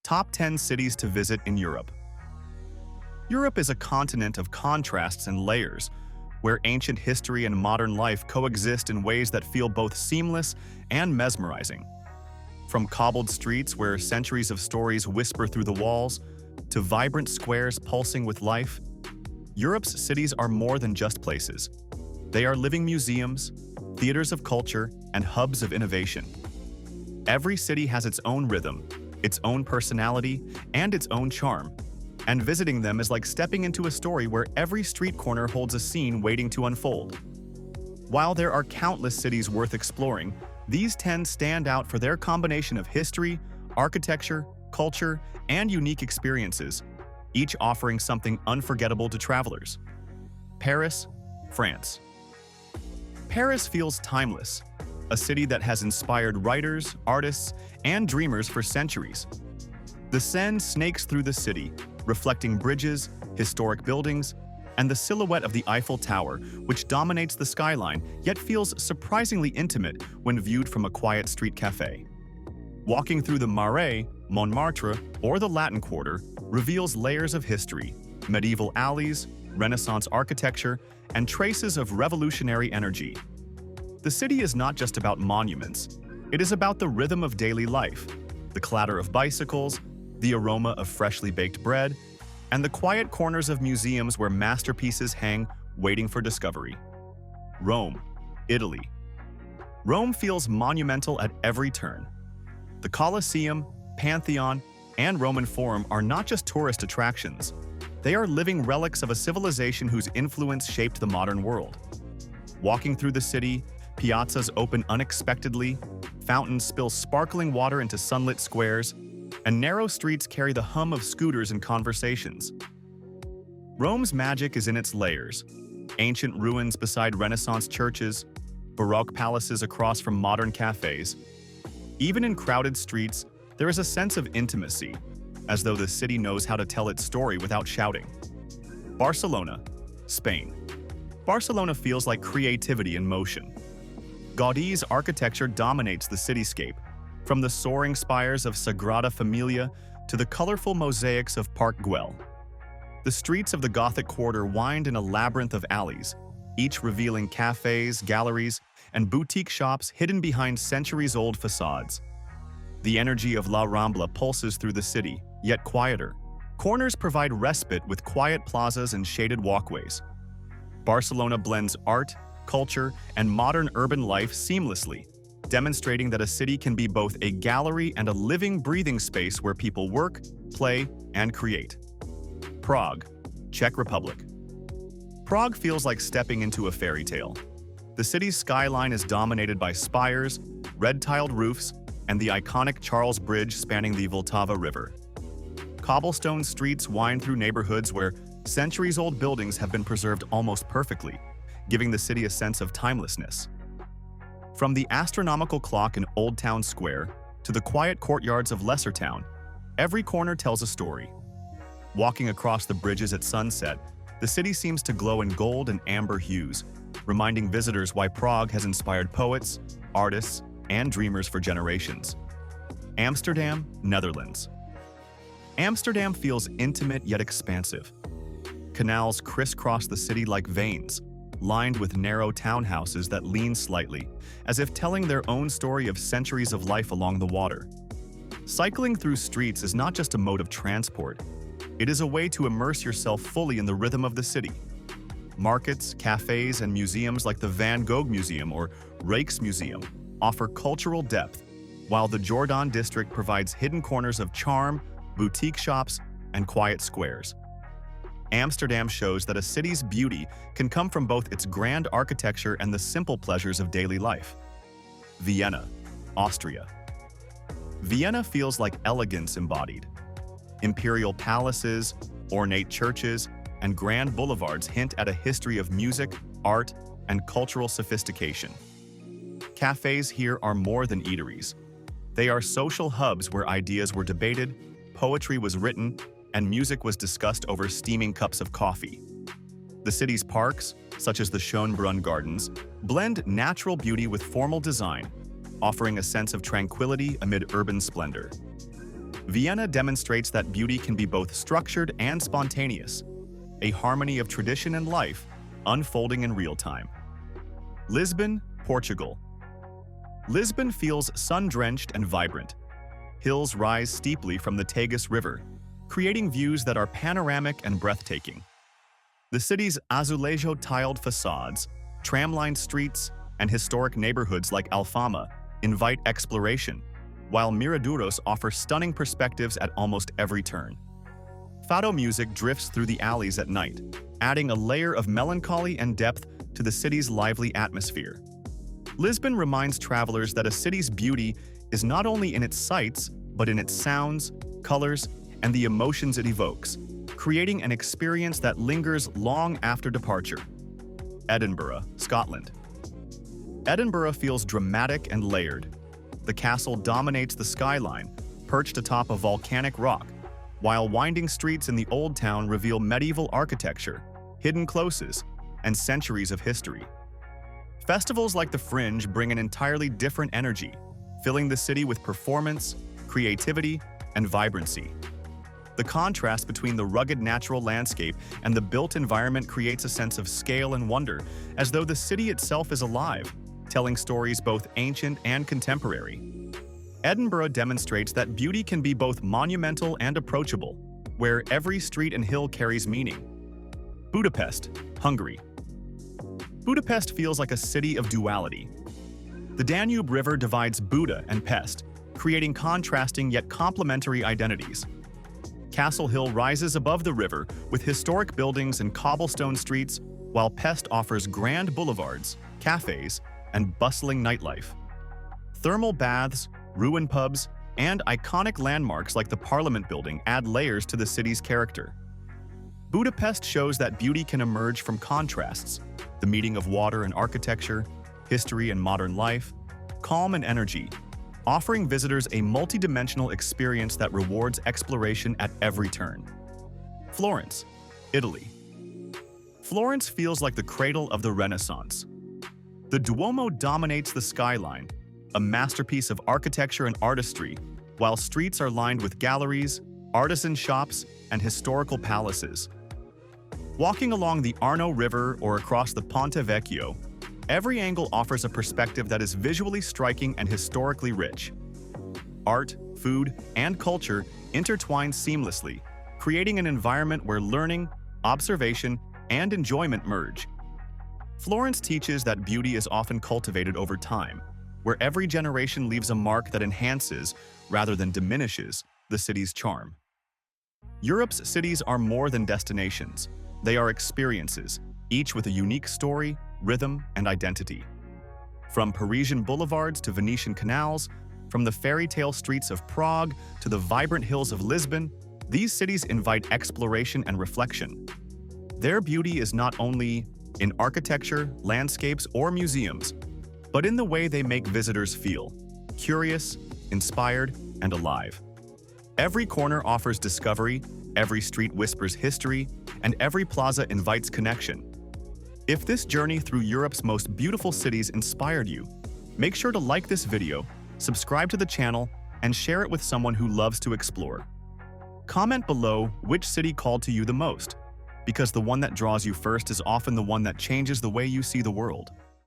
Top 10 cities to visit in Europe. Europe is a continent of contrasts and layers, where ancient history and modern life coexist in ways that feel both seamless and mesmerizing. From cobbled streets where centuries of stories whisper through the walls, to vibrant squares pulsing with life, Europe's cities are more than just places. They are living museums, theaters of culture, and hubs of innovation. Every city has its own rhythm, its own personality, and its own charm, and visiting them is like stepping into a story where every street corner holds a scene waiting to unfold. While there are countless cities worth exploring, these 10 stand out for their combination of history, architecture, culture, and unique experiences, each offering something unforgettable to travelers. Paris, France. Paris feels timeless, a city that has inspired writers, artists, and dreamers for centuries. The Seine snakes through the city, reflecting bridges, historic buildings, and the silhouette of the Eiffel Tower, which dominates the skyline yet feels surprisingly intimate when viewed from a quiet street cafe. Walking through the Marais, Montmartre, or the Latin Quarter reveals layers of history, medieval alleys, Renaissance architecture, and traces of revolutionary energy. The city is not just about monuments. It is about the rhythm of daily life, the clatter of bicycles, the aroma of freshly baked bread, and the quiet corners of museums where masterpieces hang waiting for discovery. Rome, Italy. Rome feels monumental at every turn. The Colosseum, Pantheon, and Roman Forum are not just tourist attractions. They are living relics of a civilization whose influence shaped the modern world. Walking through the city, piazzas open unexpectedly, fountains spill sparkling water into sunlit squares, and narrow streets carry the hum of scooters and conversations. Rome's magic is in its layers: ancient ruins beside Renaissance churches, Baroque palaces across from modern cafes. Even in crowded streets, there is a sense of intimacy, as though the city knows how to tell its story without shouting. Barcelona, Spain. Barcelona feels like creativity in motion. Gaudi's architecture dominates the cityscape, from the soaring spires of Sagrada Familia to the colorful mosaics of Park Güell. The streets of the Gothic Quarter wind in a labyrinth of alleys, each revealing cafes, galleries, and boutique shops hidden behind centuries-old facades. The energy of La Rambla pulses through the city, yet quieter. Corners provide respite with quiet plazas and shaded walkways. Barcelona blends art, culture, and modern urban life seamlessly, demonstrating that a city can be both a gallery and a living, breathing space where people work, play, and create. Prague, Czech Republic. Prague feels like stepping into a fairy tale. The city's skyline is dominated by spires, red-tiled roofs, and the iconic Charles Bridge spanning the Vltava River. Cobblestone streets wind through neighborhoods where centuries-old buildings have been preserved almost perfectly, giving the city a sense of timelessness. From the astronomical clock in Old Town Square to the quiet courtyards of Lesser Town, every corner tells a story. Walking across the bridges at sunset, the city seems to glow in gold and amber hues, reminding visitors why Prague has inspired poets, artists, and dreamers for generations. Amsterdam, Netherlands. Amsterdam feels intimate yet expansive. Canals crisscross the city like veins, lined with narrow townhouses that lean slightly, as if telling their own story of centuries of life along the water. Cycling through streets is not just a mode of transport. It is a way to immerse yourself fully in the rhythm of the city. Markets, cafes, and museums like the Van Gogh Museum or Rijksmuseum offer cultural depth, while the Jordan district provides hidden corners of charm, boutique shops, and quiet squares. Amsterdam shows that a city's beauty can come from both its grand architecture and the simple pleasures of daily life. Vienna, Austria. Vienna feels like elegance embodied. Imperial palaces, ornate churches, and grand boulevards hint at a history of music, art, and cultural sophistication. Cafes here are more than eateries. They are social hubs where ideas were debated, poetry was written, and music was discussed over steaming cups of coffee. The city's parks, such as the Schönbrunn Gardens, blend natural beauty with formal design, offering a sense of tranquility amid urban splendor. Vienna demonstrates that beauty can be both structured and spontaneous, a harmony of tradition and life, unfolding in real time. Lisbon, Portugal. Lisbon feels sun-drenched and vibrant. Hills rise steeply from the Tagus River, creating views that are panoramic and breathtaking. The city's azulejo-tiled facades, tram-lined streets, and historic neighborhoods like Alfama invite exploration, while Miraduros offers stunning perspectives at almost every turn. Fado music drifts through the alleys at night, adding a layer of melancholy and depth to the city's lively atmosphere. Lisbon reminds travelers that a city's beauty is not only in its sights, but in its sounds, colors, and the emotions it evokes, creating an experience that lingers long after departure. Edinburgh, Scotland. Edinburgh feels dramatic and layered. The castle dominates the skyline, perched atop a volcanic rock, while winding streets in the Old Town reveal medieval architecture, hidden closes, and centuries of history. Festivals like the Fringe bring an entirely different energy, filling the city with performance, creativity, and vibrancy. The contrast between the rugged natural landscape and the built environment creates a sense of scale and wonder, as though the city itself is alive, telling stories both ancient and contemporary. Edinburgh demonstrates that beauty can be both monumental and approachable, where every street and hill carries meaning. Budapest, Hungary. Budapest feels like a city of duality. The Danube River divides Buda and Pest, creating contrasting yet complementary identities. Castle Hill rises above the river with historic buildings and cobblestone streets, while Pest offers grand boulevards, cafes, and bustling nightlife. Thermal baths, ruined pubs, and iconic landmarks like the Parliament Building add layers to the city's character. Budapest shows that beauty can emerge from contrasts, the meeting of water and architecture, history and modern life, calm and energy, offering visitors a multidimensional experience that rewards exploration at every turn. Florence, Italy. Florence feels like the cradle of the Renaissance. The Duomo dominates the skyline, a masterpiece of architecture and artistry, while streets are lined with galleries, artisan shops, and historical palaces. Walking along the Arno River or across the Ponte Vecchio, every angle offers a perspective that is visually striking and historically rich. Art, food, and culture intertwine seamlessly, creating an environment where learning, observation, and enjoyment merge. Florence teaches that beauty is often cultivated over time, where every generation leaves a mark that enhances, rather than diminishes, the city's charm. Europe's cities are more than destinations. They are experiences, each with a unique story, rhythm, and identity. From Parisian boulevards to Venetian canals, from the fairy tale streets of Prague to the vibrant hills of Lisbon, these cities invite exploration and reflection. Their beauty is not only in architecture, landscapes, or museums, but in the way they make visitors feel curious, inspired, and alive. Every corner offers discovery, every street whispers history, and every plaza invites connection. If this journey through Europe's most beautiful cities inspired you, make sure to like this video, subscribe to the channel, and share it with someone who loves to explore. Comment below which city called to you the most, because the one that draws you first is often the one that changes the way you see the world.